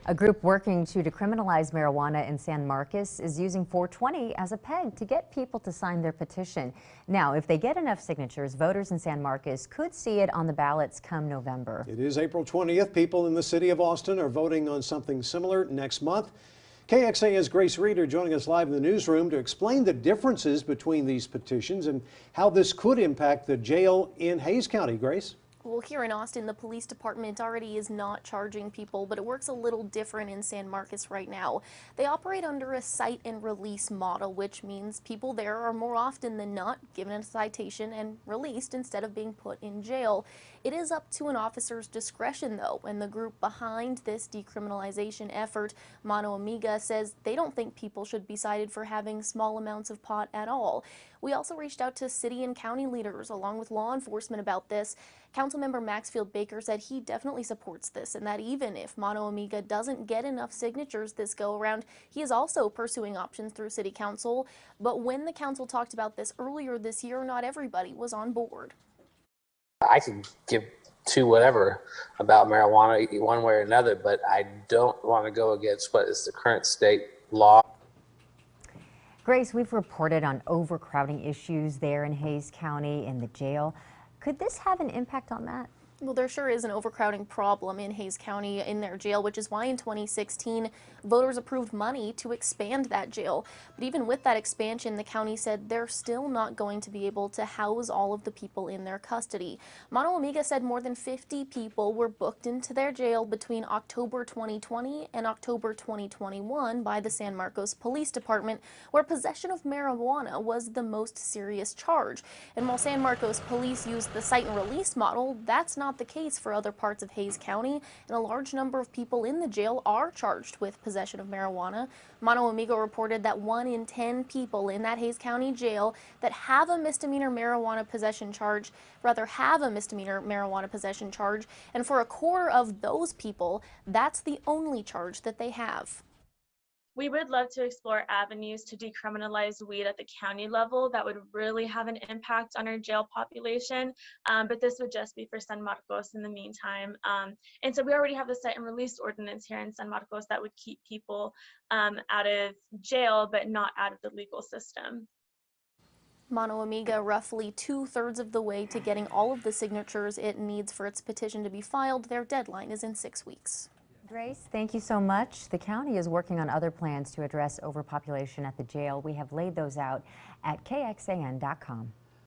A group working to decriminalize marijuana in San Marcos is using 420 as a peg to get people to sign their petition. Now, if they get enough signatures, voters in San Marcos could see it on the ballots come November. It is April 20th. People in the city of Austin are voting on something similar next month. KXAN's Grace Reeder joining us live in the newsroom to explain the differences between these petitions and how this could impact the jail in Hays County. Grace? Well, here in Austin, the police department already is not charging people, but it works a little different in San Marcos right now. They operate under a cite and release model, which means people there are more often than not given a citation and released instead of being put in jail. It is up to an officer's discretion, though, and the group behind this decriminalization effort, Mano Amiga, says they don't think people should be cited for having small amounts of pot at all. We also reached out to city and county leaders along with law enforcement about this. Councilmember Maxfield Baker said he definitely supports this and that even if Mano Amiga doesn't get enough signatures this go around, he is also pursuing options through city council. But when the council talked about this earlier this year, not everybody was on board. I could give two whatever about marijuana one way or another, but I don't want to go against what is the current state law. Grace, we've reported on overcrowding issues there in Hays County in the jail. Could this have an impact on that? Well, there sure is an overcrowding problem in Hays County in their jail, which is why in 2016 voters approved money to expand that jail. But even with that expansion, the county said they're still not going to be able to house all of the people in their custody. Mano Amiga said more than 50 people were booked into their jail between October 2020 and October 2021 by the San Marcos Police Department, where possession of marijuana was the most serious charge. And while San Marcos police used the cite and release model, that's not the case for other parts of Hays County, and a large number of people in the jail are charged with possession of marijuana. Mano Amiga reported that 1 in 10 people in that Hays County jail that have a misdemeanor marijuana possession charge, and for a quarter of those people, that's the only charge that they have. We would love to explore avenues to decriminalize weed at the county level that would really have an impact on our jail population, but this would just be for San Marcos in the meantime. And so we already have the cite and release ordinance here in San Marcos that would keep people out of jail, but not out of the legal system. Mano Amiga roughly 2/3 of the way to getting all of the signatures it needs for its petition to be filed. Their deadline is in 6 weeks. Grace, thank you so much. The county is working on other plans to address overpopulation at the jail. We have laid those out at kxan.com.